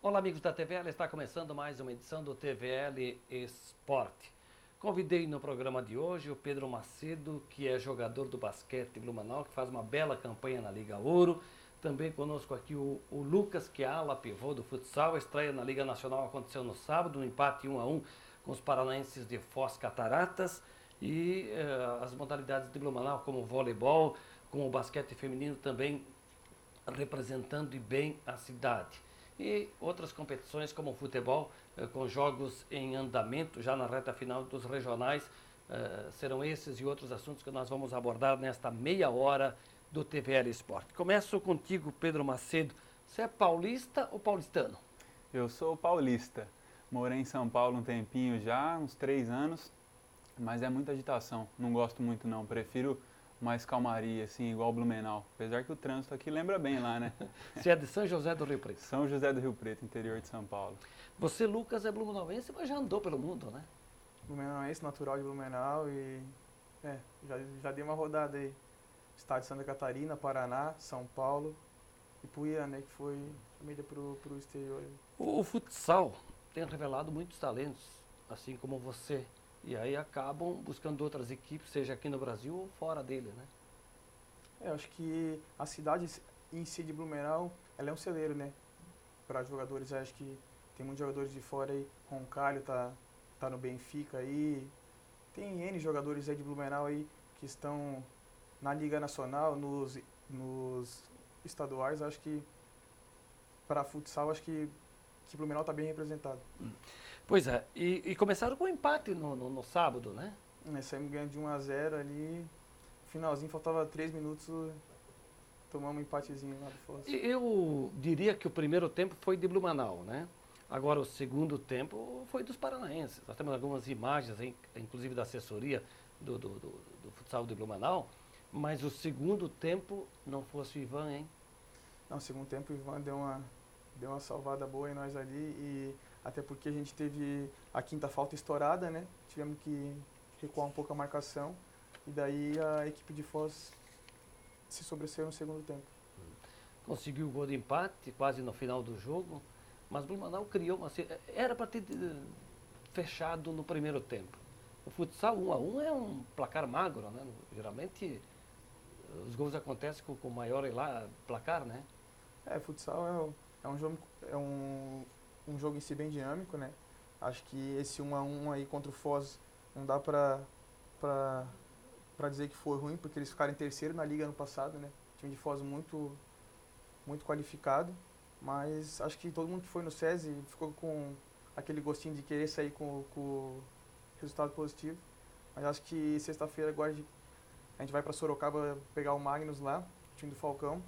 Olá, amigos da TVL, está começando mais uma edição do TVL Esporte. Convidei no programa de hoje o Pedro Macedo, que é jogador do basquete Blumenau, que faz uma bela campanha na Liga Ouro. Também conosco aqui o Lucas, que é ala pivô do futsal. A estreia na Liga Nacional aconteceu no sábado, um empate 1-1 com os paranaenses de Foz Cataratas. E as modalidades de Blumenau, como o voleibol, como o basquete feminino, também representando e bem a cidade. E outras competições como o futebol, com jogos em andamento, já na reta final dos regionais, serão esses e outros assuntos que nós vamos abordar nesta meia hora do TVL Esporte. Começo contigo, Pedro Macedo. Você é paulista ou paulistano? Eu sou paulista. Morei em São Paulo um tempinho já, uns 3 anos, mas é muita agitação. Não gosto muito não, prefiro mais calmaria, assim, igual Blumenau. Apesar que o trânsito aqui lembra bem lá, né? Você é de São José do Rio Preto? São José do Rio Preto, interior de São Paulo. Você, Lucas, é blumenauense, mas já andou pelo mundo, né? Blumenauense, natural de Blumenau e já dei uma rodada aí. Estado de Santa Catarina, Paraná, São Paulo e Puiã, né, que foi família pro exterior. O futsal tem revelado muitos talentos, assim como você. E aí acabam buscando outras equipes, seja aqui no Brasil ou fora dele, né? Eu acho que a cidade em si de Blumenau, ela é um celeiro, né, para jogadores. Eu acho que tem muitos jogadores de fora aí. Roncalho tá no Benfica aí. Tem N jogadores aí de Blumenau aí que estão na Liga Nacional, nos estaduais. Acho que para futsal, acho que Blumenau está bem representado. Pois é, e começaram com um empate no sábado, né? Saímos ganhando de 1-0 ali. Finalzinho, faltava 3 minutos, tomamos um empatezinho lá do Foz. Eu diria que o primeiro tempo foi de Blumenau, né? Agora o segundo tempo foi dos paranaenses. Nós temos algumas imagens, inclusive da assessoria do futsal de Blumenau, mas o segundo tempo não fosse o Ivan, hein? Não, no segundo tempo o Ivan deu uma salvada boa em nós ali, e até porque a gente teve a quinta falta estourada, né? Tivemos que recuar um pouco a marcação, e daí a equipe de Foz se sobressaiu no segundo tempo. Conseguiu o gol de empate quase no final do jogo, mas Blumenau criou era para ter fechado no primeiro tempo. O futsal 1-1 é um placar magro, né? Geralmente os gols acontecem com maior placar, né? Futsal é um jogo em si bem dinâmico, né? Acho que esse 1-1 aí contra o Foz não dá pra dizer que foi ruim, porque eles ficaram em terceiro na liga ano passado, né? O time de Foz muito qualificado, mas acho que todo mundo que foi no SESI ficou com aquele gostinho de querer sair com resultado positivo. Mas acho que sexta-feira agora a gente vai para Sorocaba pegar o Magnus lá, o time do Falcão.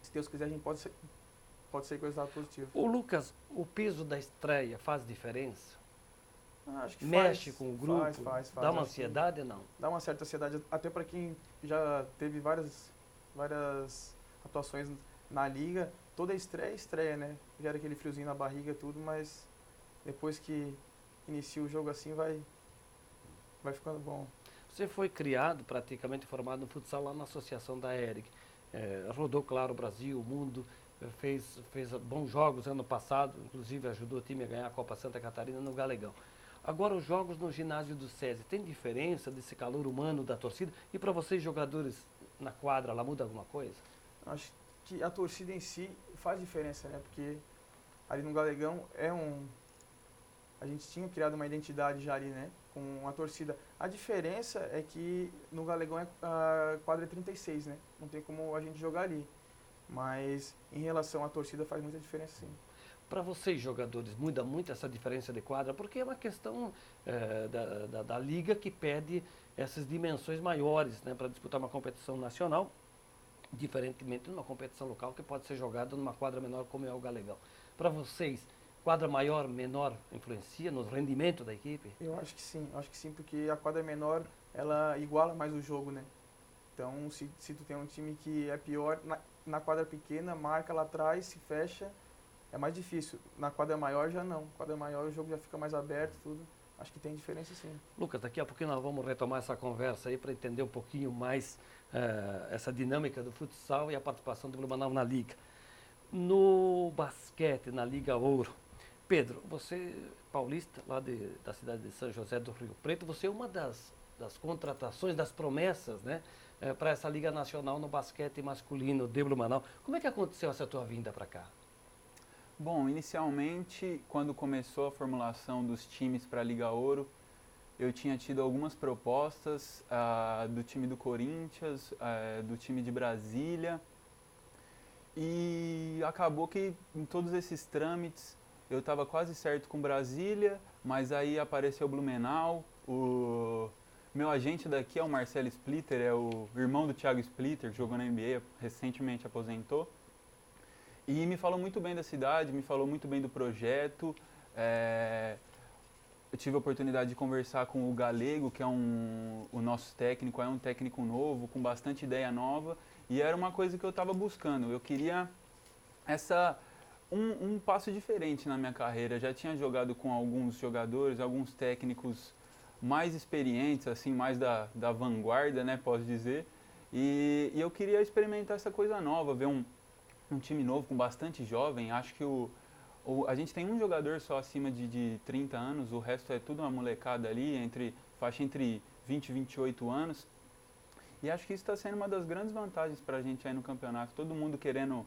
Se Deus quiser, a gente pode sair com resultado positivo. O Lucas, o peso da estreia faz diferença? Acho que mexe com o grupo? Faz. Dá uma ansiedade ou não? Dá uma certa ansiedade, até para quem já teve várias atuações na liga. Toda estreia, né? Gera aquele friozinho na barriga, tudo, mas depois que inicia o jogo assim, vai ficando bom. Você foi criado, praticamente formado no futsal lá na associação da ERIC. Rodou, claro, o Brasil, o mundo, fez bons jogos ano passado, inclusive ajudou o time a ganhar a Copa Santa Catarina no Galegão. Agora os jogos no ginásio do SESI, tem diferença desse calor humano da torcida? E para vocês jogadores na quadra, lá muda alguma coisa? Acho que a torcida em si faz diferença, né? Porque ali no Galegão a gente tinha criado uma identidade já ali, né? Com a torcida. A diferença é que no Galegão a quadra é 36, né? Não tem como a gente jogar ali. Mas em relação à torcida faz muita diferença, sim. Para vocês, jogadores, muda muito essa diferença de quadra? Porque é uma questão da liga que pede essas dimensões maiores, né, para disputar uma competição nacional, diferentemente de uma competição local que pode ser jogada numa quadra menor como é o Galegão. Para vocês, quadra maior, menor, influencia no rendimento da equipe? Eu acho que sim, porque a quadra menor, ela iguala mais o jogo, né? Então, se tu tem um time que é pior, na quadra pequena, marca lá atrás, se fecha, é mais difícil. Na quadra maior já não. Na quadra maior o jogo já fica mais aberto, tudo. Acho que tem diferença, sim. Lucas, daqui a pouquinho nós vamos retomar essa conversa aí para entender um pouquinho mais essa dinâmica do futsal e a participação do Blumenau na liga. No basquete, na Liga Ouro, Pedro, você, paulista, lá da cidade de São José do Rio Preto, você é uma das contratações, das promessas, né, para essa Liga Nacional no basquete masculino de Blumenau. Como é que aconteceu essa tua vinda para cá? Bom, inicialmente, quando começou a formulação dos times para a Liga Ouro, eu tinha tido algumas propostas do time do Corinthians, do time de Brasília, e acabou que em todos esses trâmites eu estava quase certo com Brasília, mas aí apareceu Blumenau. O meu agente daqui é o Marcelo Splitter, é o irmão do Thiago Splitter, que jogou na NBA, recentemente aposentou. E me falou muito bem da cidade, me falou muito bem do projeto. Eu tive a oportunidade de conversar com o Galego, que é o nosso técnico, é um técnico novo, com bastante ideia nova. E era uma coisa que eu estava buscando. Eu queria um passo diferente na minha carreira. Já tinha jogado com alguns jogadores, alguns técnicos mais experientes, assim, mais da vanguarda, né, posso dizer. E eu queria experimentar essa coisa nova, ver um time novo com bastante jovem. Acho que a gente tem um jogador só acima de 30 anos, o resto é tudo uma molecada ali, faixa entre 20 e 28 anos. E acho que isso está sendo uma das grandes vantagens para a gente aí no campeonato. Todo mundo querendo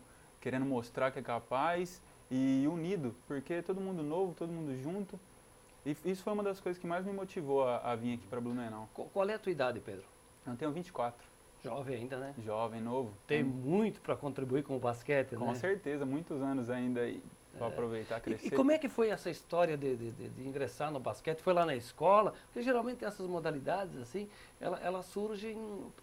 mostrar que é capaz e unido, porque todo mundo novo, todo mundo junto. E isso foi uma das coisas que mais me motivou a vir aqui para Blumenau. Qual é a tua idade, Pedro? Eu tenho 24. Jovem ainda, né? Jovem, novo. Tem muito para contribuir com o basquete, né? Com certeza, muitos anos ainda aí para aproveitar, crescer. E como é que foi essa história de ingressar no basquete? Foi lá na escola? Porque geralmente essas modalidades, assim, elas surgem,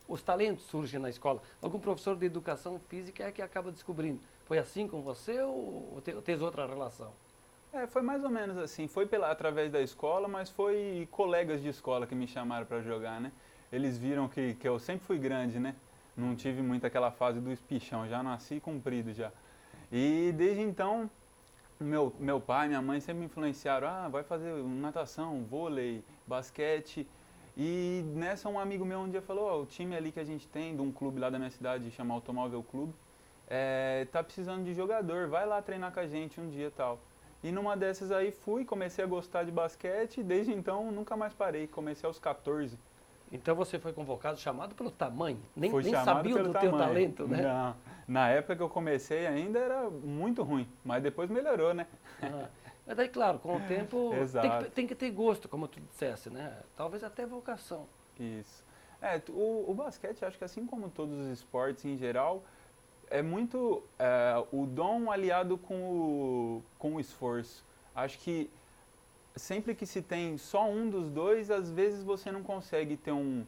os talentos surgem na escola. Algum professor de educação física é que acaba descobrindo. Foi assim com você ou tens outra relação? Foi mais ou menos assim. Foi através da escola, mas foi colegas de escola que me chamaram para jogar, né? Eles viram que eu sempre fui grande, né? Não tive muito aquela fase do espichão, já nasci comprido já. E desde então, meu pai e minha mãe sempre me influenciaram, vai fazer natação, vôlei, basquete. E nessa um amigo meu um dia falou, o time ali que a gente tem, de um clube lá da minha cidade, chama Automóvel Clube, tá precisando de jogador, vai lá treinar com a gente um dia e tal. E numa dessas aí comecei a gostar de basquete e desde então nunca mais parei, comecei aos 14. Então você foi convocado, chamado pelo tamanho, nem chamado sabia pelo do teu tamanho. talento, né? Não. Na época que eu comecei ainda era muito ruim, mas depois melhorou, né? Mas daí, claro, com o tempo tem que ter gosto, como tu disseste, né? Talvez até vocação. Isso. O basquete, acho que assim como todos os esportes em geral, é muito o dom aliado com o esforço. Acho que sempre que se tem só um dos dois, às vezes você não consegue ter um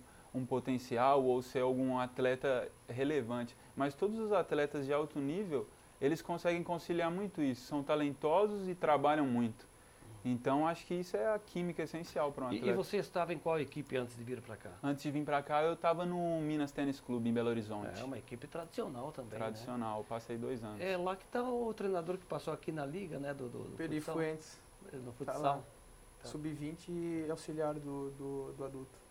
potencial ou ser algum atleta relevante. Mas todos os atletas de alto nível, eles conseguem conciliar muito isso. São talentosos e trabalham muito. Então, acho que isso é a química essencial para um atleta. E você estava em qual equipe antes de vir para cá? Antes de vir para cá, eu estava no Minas Tênis Clube, em Belo Horizonte. É uma equipe tradicional também, Tradicional, né? passei 2 anos. É lá que está o treinador que passou aqui na liga, né? Do Perifuentes. No Tá futsal. lá. Sub-20 e auxiliar do adulto.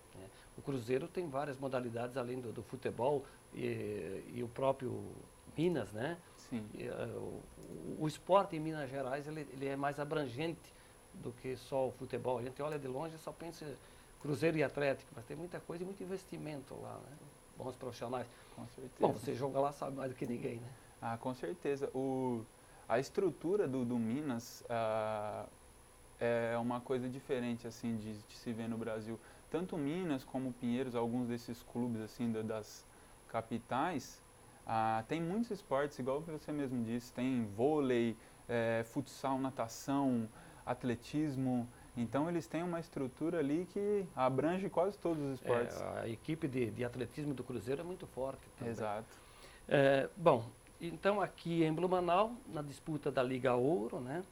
O Cruzeiro tem várias modalidades além do futebol e o próprio Minas, né? Sim. O esporte em Minas Gerais ele é mais abrangente do que só o futebol. A gente olha de longe e só pensa Cruzeiro e Atlético, mas tem muita coisa e muito investimento lá, né? Bons profissionais. Com certeza. Bom, você joga lá, sabe mais do que ninguém, né? Com certeza. A estrutura do Minas é uma coisa diferente assim de se ver no Brasil. Tanto Minas como Pinheiros, alguns desses clubes assim das capitais, tem muitos esportes, igual você mesmo disse, tem vôlei, futsal, natação, atletismo. Então eles têm uma estrutura ali que abrange quase todos os esportes. A equipe de atletismo do Cruzeiro é muito forte também. Exato. Bom, então aqui em Blumenau, na disputa da Liga Ouro, né?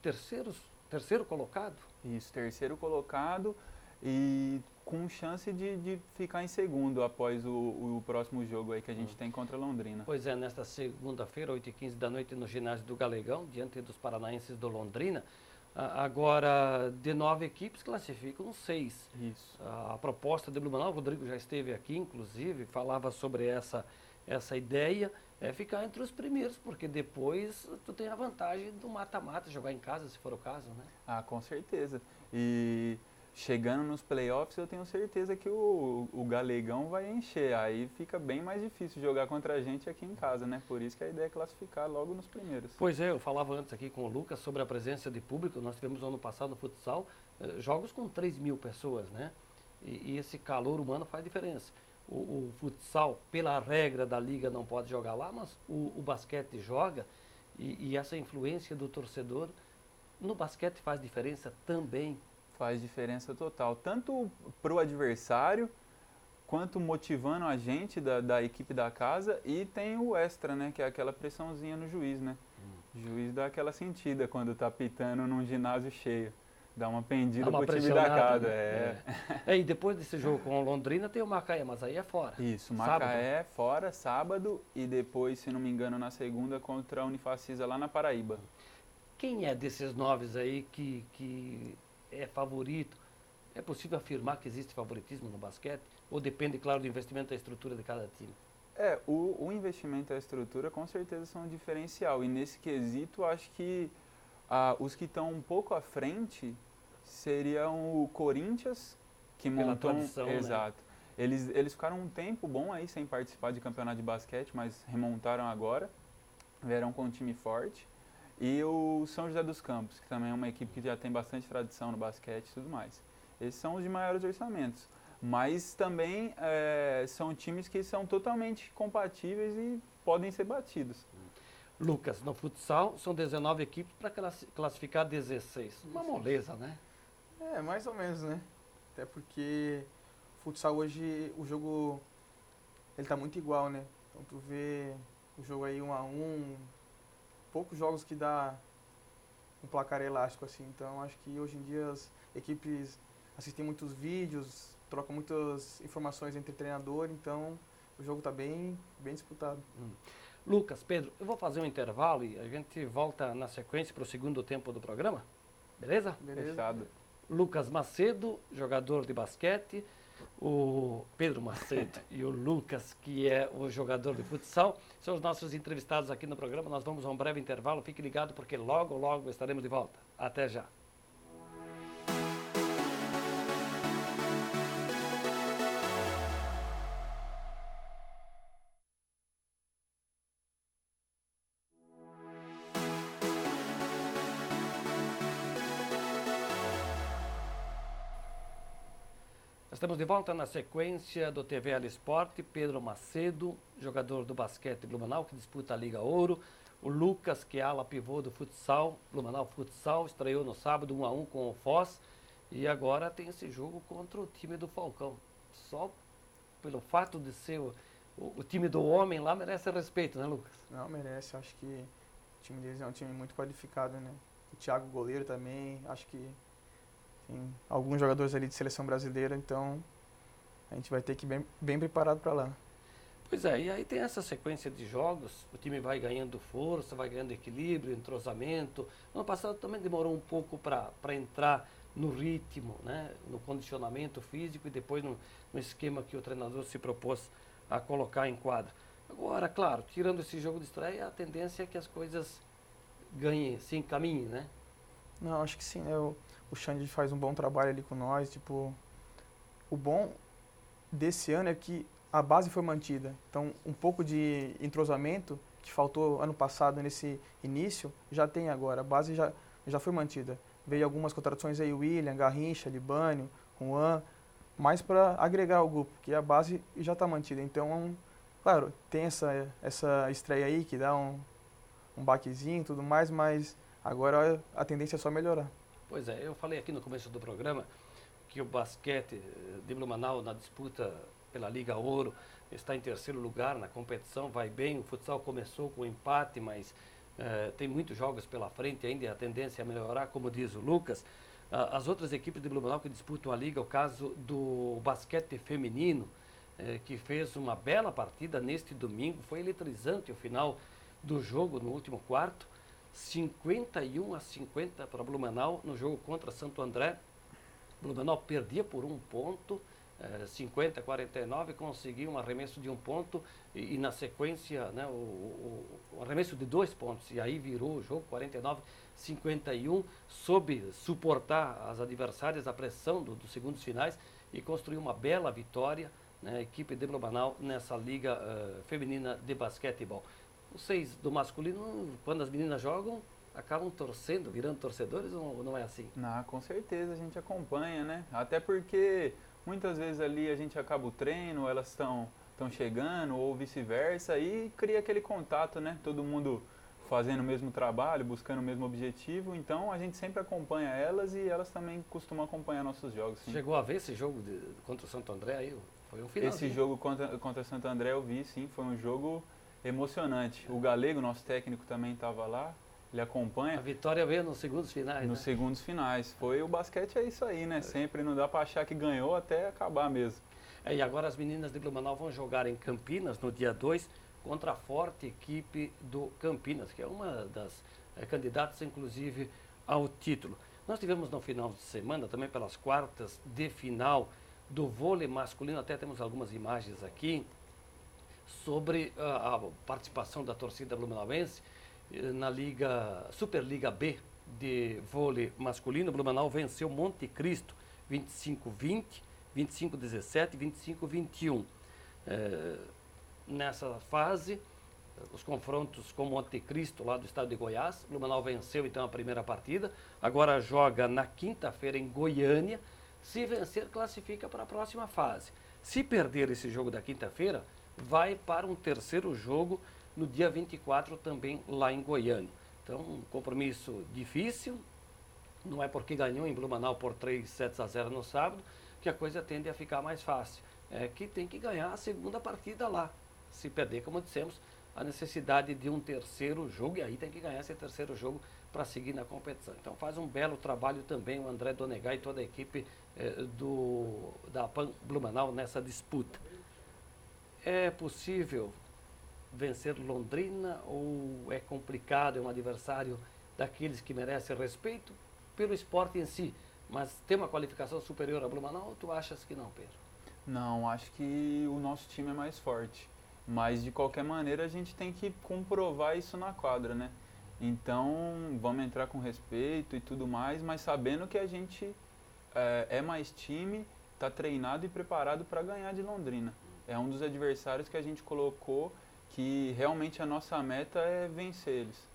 Terceiro colocado? Isso, terceiro colocado e com chance de ficar em segundo após o próximo jogo aí que a gente tem contra Londrina. Pois é, nesta segunda-feira, 8h15 da noite, no ginásio do Galegão, diante dos paranaenses do Londrina. Agora, de 9 equipes, classificam 6. Isso. A proposta de Blumenau, o Rodrigo já esteve aqui, inclusive, falava sobre essa essa ideia é ficar entre os primeiros, porque depois tu tem a vantagem do mata-mata, jogar em casa, se for o caso, né? Ah, com certeza. E chegando nos playoffs, eu tenho certeza que o Galegão vai encher. Aí fica bem mais difícil jogar contra a gente aqui em casa, né? Por isso que a ideia é classificar logo nos primeiros. Pois é, eu falava antes aqui com o Lucas sobre a presença de público. Nós tivemos no ano passado no futsal jogos com 3.000 pessoas, né? E esse calor humano faz diferença. O futsal, pela regra da liga, não pode jogar lá, mas o basquete joga e essa influência do torcedor no basquete faz diferença também. Faz diferença total, tanto para o adversário, quanto motivando a gente da equipe da casa, e tem o extra, né, que é aquela pressãozinha no juiz, né? O juiz dá aquela sentida quando tá pitando num ginásio cheio. Dá uma pendida pro time da casa. Né? E depois desse jogo com o Londrina tem o Macaé, mas aí é fora. Isso, Macaé fora, sábado, e depois, se não me engano, na segunda contra a Unifacisa lá na Paraíba. Quem é desses 9 aí que é favorito? É possível afirmar que existe favoritismo no basquete? Ou depende, claro, do investimento da estrutura de cada time? O investimento e a estrutura com certeza são um diferencial. E nesse quesito, acho que os que estão um pouco à frente seriam o Corinthians, que Pela montou... tradição, Exato. Né? Eles ficaram um tempo bom aí sem participar de campeonato de basquete, mas remontaram agora. Vieram com um time forte. E o São José dos Campos, que também é uma equipe que já tem bastante tradição no basquete e tudo mais. Esses são os de maiores orçamentos. Mas também são times que são totalmente compatíveis e podem ser batidos. Lucas, no futsal são 19 equipes para classificar 16. Uma moleza, né? Mais ou menos, né? Até porque futsal hoje, o jogo, ele tá muito igual, né? Então tu vê o jogo aí 1-1, poucos jogos que dá um placar elástico, assim. Então acho que hoje em dia as equipes assistem muitos vídeos, trocam muitas informações entre treinador, então o jogo tá bem disputado. Lucas, Pedro, eu vou fazer um intervalo e a gente volta na sequência para o segundo tempo do programa. Beleza? Beleza. Fechado. Lucas Macedo, jogador de basquete, o Pedro Macedo e o Lucas, que é o jogador de futsal, são os nossos entrevistados aqui no programa. Nós vamos a um breve intervalo, fique ligado porque logo estaremos de volta. Até já. Estamos de volta na sequência do TVL Esporte. Pedro Macedo, jogador do basquete Blumenau, que disputa a Liga Ouro. O Lucas, que é ala pivô do futsal, Blumenau Futsal, estreou no sábado 1-1 com o Foz. E agora tem esse jogo contra o time do Falcão. Só pelo fato de ser o time do homem lá merece respeito, né, Lucas? Não, merece. Acho que o time deles é um time muito qualificado, né? O Thiago, goleiro também, acho que tem alguns jogadores ali de seleção brasileira, então a gente vai ter que ir bem preparado para lá. Pois é, e aí tem essa sequência de jogos, o time vai ganhando força, vai ganhando equilíbrio, entrosamento. No ano passado também demorou um pouco para entrar no ritmo, né, no condicionamento físico e depois no esquema que o treinador se propôs a colocar em quadra. Agora, claro, tirando esse jogo de estreia, a tendência é que as coisas ganhem, se encaminhem, né? Não, acho que sim, né? O Xande faz um bom trabalho ali com nós, tipo, o bom desse ano é que a base foi mantida, então um pouco de entrosamento que faltou ano passado nesse início, já tem agora, a base já foi mantida. Veio algumas contratações aí, William, Garrincha, Libânio, Juan, mais para agregar o grupo, que a base já está mantida, então, claro, tem essa estreia aí que dá um baquezinho e tudo mais, mas agora a tendência é só melhorar. Pois é, eu falei aqui no começo do programa que o basquete de Blumenau na disputa pela Liga Ouro está em terceiro lugar na competição, vai bem, o futsal começou com empate, mas tem muitos jogos pela frente ainda e a tendência é melhorar, como diz o Lucas. As outras equipes de Blumenau que disputam a Liga, o caso do basquete feminino, que fez uma bela partida neste domingo, foi eletrizante o final do jogo no último quarto. 51-50 para Blumenau no jogo contra Santo André. Blumenau perdia por 1 ponto 50-49, conseguiu um arremesso de 1 ponto e na sequência, né, o arremesso de 2 pontos, e aí virou o jogo 49-51, soube suportar as adversárias, a pressão dos segundos finais e construiu uma bela vitória, né, a equipe de Blumenau nessa liga feminina de basquetebol. Vocês do masculino, quando as meninas jogam, acabam torcendo, virando torcedores ou não é assim? Não, com certeza a gente acompanha, né? Até porque muitas vezes ali a gente acaba o treino, elas estão chegando ou vice-versa e cria aquele contato, né? Todo mundo fazendo o mesmo trabalho, buscando o mesmo objetivo, então a gente sempre acompanha elas e elas também costumam acompanhar nossos jogos. Sim. Chegou a ver esse jogo contra o Santo André aí? Foi um final. Esse jogo contra Santo André eu vi, sim, foi um jogo emocionante. O Galego, nosso técnico, também estava lá, ele acompanha. A vitória veio nos segundos finais, Nos né? segundos finais. O basquete é isso aí, né? Sempre não dá para achar que ganhou até acabar mesmo. E agora as meninas de Blumenau vão jogar em Campinas no dia 2 contra a forte equipe do Campinas, que é uma das candidatas, inclusive, ao título. Nós tivemos no final de semana, também pelas quartas de final do vôlei masculino, até temos algumas imagens aqui, sobre a participação da torcida blumenauense na Superliga B de vôlei masculino. Blumenau venceu Monte Cristo 25-20, 25-17, 25-21. Nessa fase, os confrontos com Monte Cristo, lá do estado de Goiás, Blumenau venceu então a primeira partida, agora joga na quinta-feira em Goiânia. Se vencer, classifica para a próxima fase. Se perder esse jogo da quinta-feira, vai para um terceiro jogo no dia 24, também lá em Goiânia. Então, um compromisso difícil, não é porque ganhou em Blumenau por 3-0 no sábado, que a coisa tende a ficar mais fácil. É que tem que ganhar a segunda partida lá. Se perder, como dissemos, a necessidade de um terceiro jogo, e aí tem que ganhar esse terceiro jogo para seguir na competição. Então faz um belo trabalho também o André Donegai e toda a equipe da PAN Blumenau nessa disputa. É possível vencer Londrina ou é complicado, é um adversário daqueles que merecem respeito pelo esporte em si, mas tem uma qualificação superior a Blumenau ou tu achas que não, Pedro? Não, acho que o nosso time é mais forte, mas de qualquer maneira a gente tem que comprovar isso na quadra, né? Então vamos entrar com respeito e tudo mais, mas sabendo que a gente é mais time, está treinado e preparado para ganhar de Londrina. É um dos adversários que a gente colocou que realmente a nossa meta é vencer eles.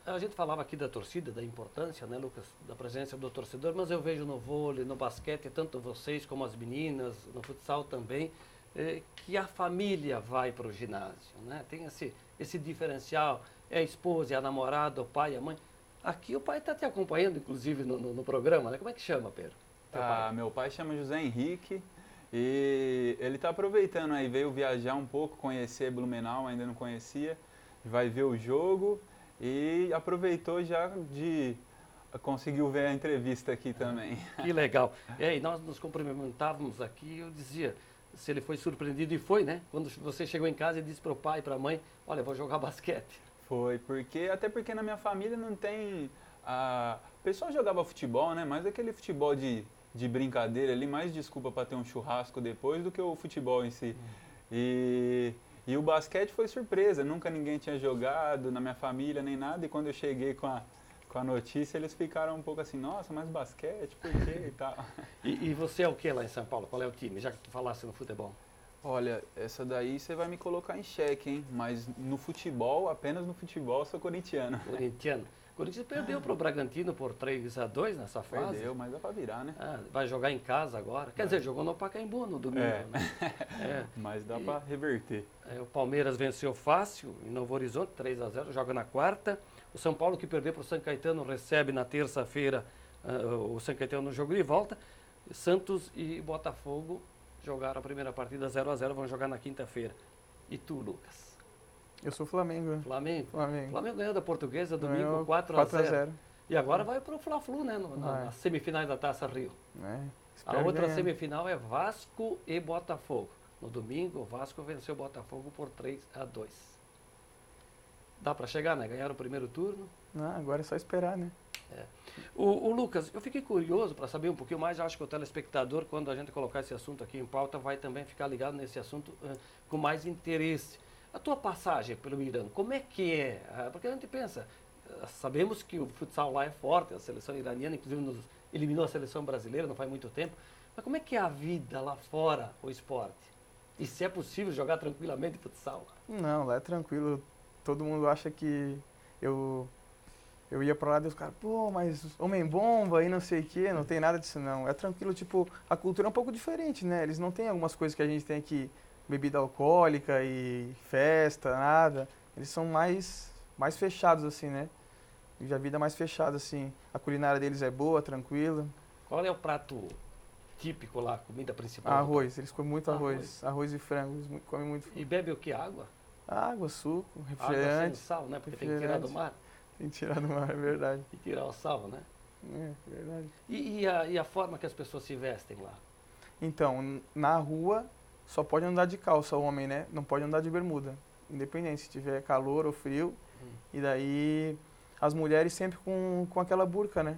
A gente falava aqui da torcida, da importância, né, Lucas, da presença do torcedor, mas eu vejo no vôlei, no basquete, tanto vocês como as meninas, no futsal também, que a família vai para o ginásio, né? Tem esse diferencial, é a esposa, é a namorada, o pai, a mãe. Aqui o pai está te acompanhando, inclusive, no programa, né? Como é que chama, Pedro? Meu pai chama José Henrique e ele está aproveitando aí, veio viajar um pouco, conhecer Blumenau, ainda não conhecia, vai ver o jogo e aproveitou já conseguiu ver a entrevista aqui também. Que legal. E nós nos cumprimentávamos aqui e eu dizia se ele foi surpreendido, e foi, né? Quando você chegou em casa e disse para o pai e para a mãe, olha, vou jogar basquete. Foi, até porque na minha família não tem... O pessoal jogava futebol, né? Mas aquele futebol de brincadeira ali, mais desculpa para ter um churrasco depois do que o futebol em si. E o basquete foi surpresa, nunca ninguém tinha jogado na minha família nem nada, e quando eu cheguei com a notícia, eles ficaram um pouco assim, nossa, mas basquete, por quê e tal. E você é o que lá em São Paulo? Qual é o time, já que tu falasse no futebol? Olha, essa daí você vai me colocar em xeque, hein? Mas no futebol, apenas no futebol, eu sou corintiano. Corintiano. O Corinthians perdeu para o Bragantino por 3-2 nessa fase. Perdeu, mas dá para virar, né? Vai jogar em casa agora. Quer dizer, jogou no Pacaembu no domingo. Né? Mas dá para reverter. O Palmeiras venceu fácil em Novo Horizonte, 3-0, joga na quarta. O São Paulo, que perdeu para o São Caetano, recebe na terça-feira o São Caetano no jogo de volta. Santos e Botafogo jogaram a primeira partida 0-0, vão jogar na quinta-feira. E tu, Lucas? Eu sou Flamengo. Flamengo Flamengo ganhou da Portuguesa domingo 4-0. E agora vai para o Fla-Flu, né? Nas semifinais da Taça Rio. A outra semifinal é Vasco e Botafogo. No domingo, o Vasco venceu o Botafogo por 3-2. Dá para chegar, né? Ganharam o primeiro turno. Ah, agora é só esperar, né? O Lucas, eu fiquei curioso para saber um pouquinho mais. Acho que o telespectador, quando a gente colocar esse assunto aqui em pauta, vai também ficar ligado nesse assunto com mais interesse. A tua passagem pelo Irã, como é que é? Porque a gente pensa, sabemos que o futsal lá é forte, a seleção iraniana, inclusive, nos eliminou a seleção brasileira não faz muito tempo. Mas como é que é a vida lá fora, o esporte? E se é possível jogar tranquilamente futsal? Não, lá é tranquilo. Todo mundo acha que eu ia pra lá e os caras, pô, mas homem-bomba e não sei o quê, não tem nada disso não. É tranquilo, tipo, a cultura é um pouco diferente, né? Eles não têm algumas coisas que a gente tem aqui, bebida alcoólica e festa, nada. Eles são mais fechados, assim, né? E a vida é mais fechada, assim. A culinária deles é boa, tranquila. Qual é o prato típico lá, comida principal? Arroz, eles comem muito arroz. Arroz e frango, eles comem muito. E bebe o que? Água? Água, suco, Água sem refrigerante. sal, né? Porque tem que tirar do mar. Tem que tirar do mar, é verdade. E tirar o sal, né? É verdade. E a forma que as pessoas se vestem lá? Então, na rua só pode andar de calça o homem, né? Não pode andar de bermuda. Independente se tiver calor ou frio. E daí as mulheres sempre com aquela burca, né?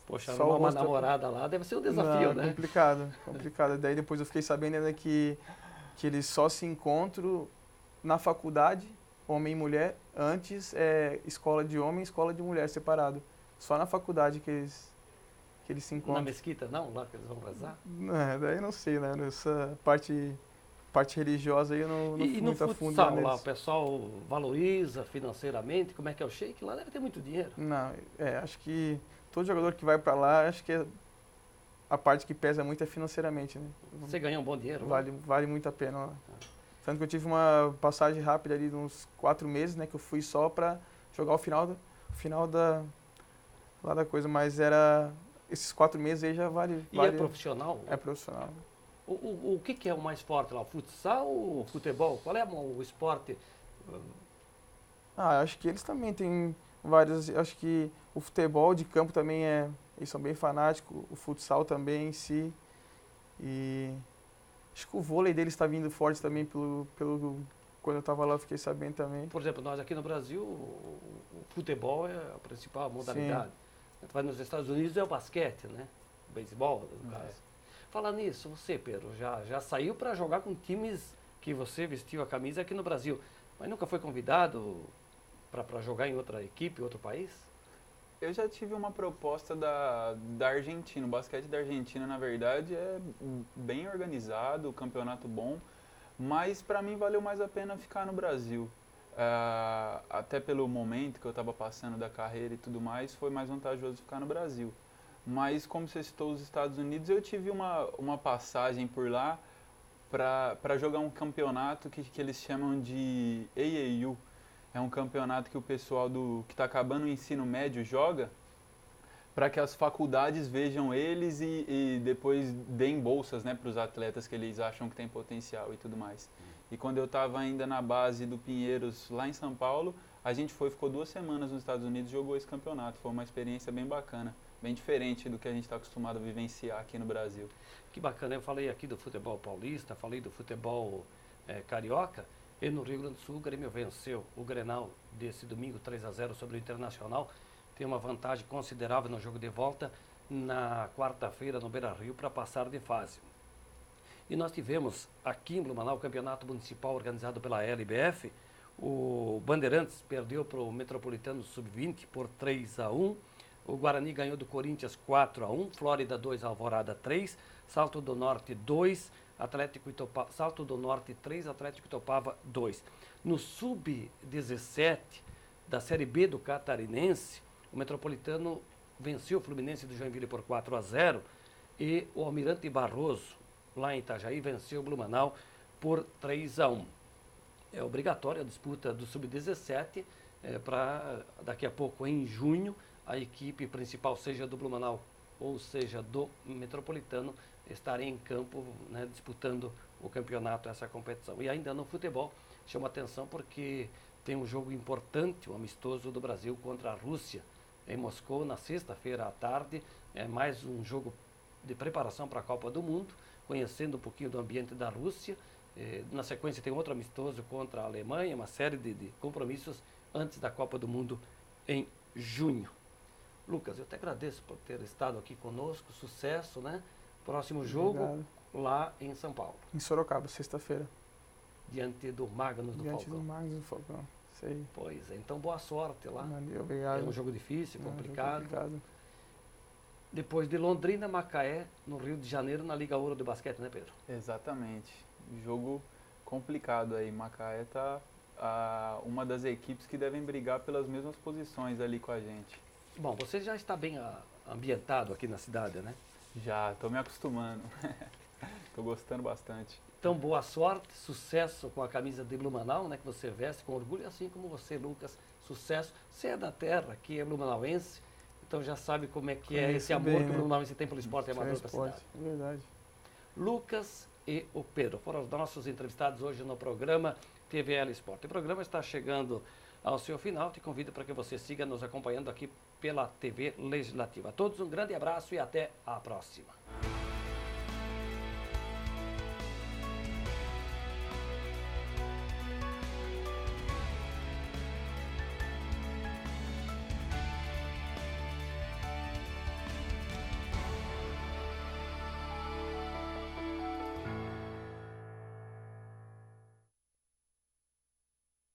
Poxa, Só arrumar o uma rosto- namorada lá deve ser um desafio, Não, né? complicado, complicado. Daí depois eu fiquei sabendo ainda que eles só se encontram na faculdade, homem e mulher, antes é escola de homem e escola de mulher separado. Só na faculdade que eles se Na encontram. mesquita, não? Lá que eles vão rezar? Daí eu não sei, né? Nessa parte religiosa aí eu não E fui no muito a fundo futsal lá, o nisso. pessoal valoriza financeiramente? Como é que é o shake? Lá deve ter muito dinheiro. Não, acho que todo jogador que vai pra lá, acho que a parte que pesa muito é financeiramente, né? Você ganha um bom dinheiro lá? Vale muito a pena lá. Tanto que eu tive uma passagem rápida ali de uns 4 meses, né? Que eu fui só pra jogar o final lá da coisa, mas esses 4 meses aí já vale. E é profissional? É profissional. O que é o mais forte lá? O futsal ou o futebol? Qual é o esporte? Acho que eles também têm vários. Acho que o futebol de campo também eles são bem fanáticos, o futsal também em si. E acho que o vôlei deles está vindo forte também quando eu estava lá, eu fiquei sabendo também. Por exemplo, nós aqui no Brasil, o futebol é a principal modalidade. A gente vai nos Estados Unidos é o basquete, né? O beisebol, no caso. Fala nisso, você, Pedro, já saiu para jogar com times que você vestiu a camisa aqui no Brasil, mas nunca foi convidado para jogar em outra equipe, outro país? Eu já tive uma proposta da Argentina. O basquete da Argentina, na verdade, é bem organizado, o campeonato bom, mas para mim valeu mais a pena ficar no Brasil. Até pelo momento que eu estava passando da carreira e tudo mais, foi mais vantajoso ficar no Brasil. Mas como você citou os Estados Unidos, eu tive uma passagem por lá para jogar um campeonato que eles chamam de AAU. É um campeonato que o pessoal que está acabando o ensino médio joga para que as faculdades vejam eles e depois deem bolsas, né, para os atletas que eles acham que tem potencial e tudo mais. E quando eu estava ainda na base do Pinheiros, lá em São Paulo, a gente ficou 2 semanas nos Estados Unidos e jogou esse campeonato. Foi uma experiência bem bacana, bem diferente do que a gente está acostumado a vivenciar aqui no Brasil. Que bacana, eu falei aqui do futebol paulista, falei do futebol carioca, e no Rio Grande do Sul o Grêmio venceu o Grenal desse domingo 3-0 sobre o Internacional. Tem uma vantagem considerável no jogo de volta na quarta-feira no Beira-Rio para passar de fase. E nós tivemos aqui em Blumenau o campeonato municipal organizado pela LBF. O Bandeirantes perdeu para o Metropolitano Sub-20 por 3-1. O Guarani ganhou do Corinthians 4-1. Flórida 2, Alvorada 3. Salto do Norte 2. Salto do Norte 3, Atlético Itopava 2. No Sub-17 da Série B do Catarinense, o Metropolitano venceu o Fluminense do Joinville por 4-0 e o Almirante Barroso, lá em Itajaí, venceu o Blumenau por 3-1. É obrigatória a disputa do Sub-17 para daqui a pouco, em junho, a equipe principal, seja do Blumenau ou seja do Metropolitano, estarem em campo, né, disputando o campeonato, essa competição. E ainda no futebol, chama atenção porque tem um jogo importante, um amistoso do Brasil contra a Rússia, em Moscou, na sexta-feira à tarde. É mais um jogo de preparação para a Copa do Mundo, conhecendo um pouquinho do ambiente da Rússia. Na sequência tem outro amistoso contra a Alemanha, uma série de compromissos antes da Copa do Mundo em junho. Lucas, eu te agradeço por ter estado aqui conosco, sucesso, né? Próximo jogo Obrigado. lá em São Paulo, Em Sorocaba, sexta-feira. diante do Magnus do Diante do Falcão. Magnus do Falcão. Isso aí. Pois é, então boa sorte lá. Valeu, É obrigado. um jogo difícil, É um jogo complicado. complicado. Depois de Londrina, Macaé, no Rio de Janeiro, na Liga Ouro de Basquete, né, Pedro? Exatamente. Jogo complicado aí. Macaé tá uma das equipes que devem brigar pelas mesmas posições ali com a gente. Bom, você já está bem ambientado aqui na cidade, né? Já, tô me acostumando. Tô gostando bastante. Então, boa sorte, sucesso com a camisa de Blumenau, né, que você veste com orgulho, assim como você, Lucas, sucesso. Você é da terra, que é blumenauense, então já sabe como é que é Conheço esse amor bem, que o né? blumenauense tem pelo esporte amador da Esporte, cidade. é verdade. Lucas e o Pedro foram os nossos entrevistados hoje no programa TVL Esporte. O programa está chegando ao seu final. Te convido para que você siga nos acompanhando aqui pela TV Legislativa. A todos um grande abraço e até a próxima.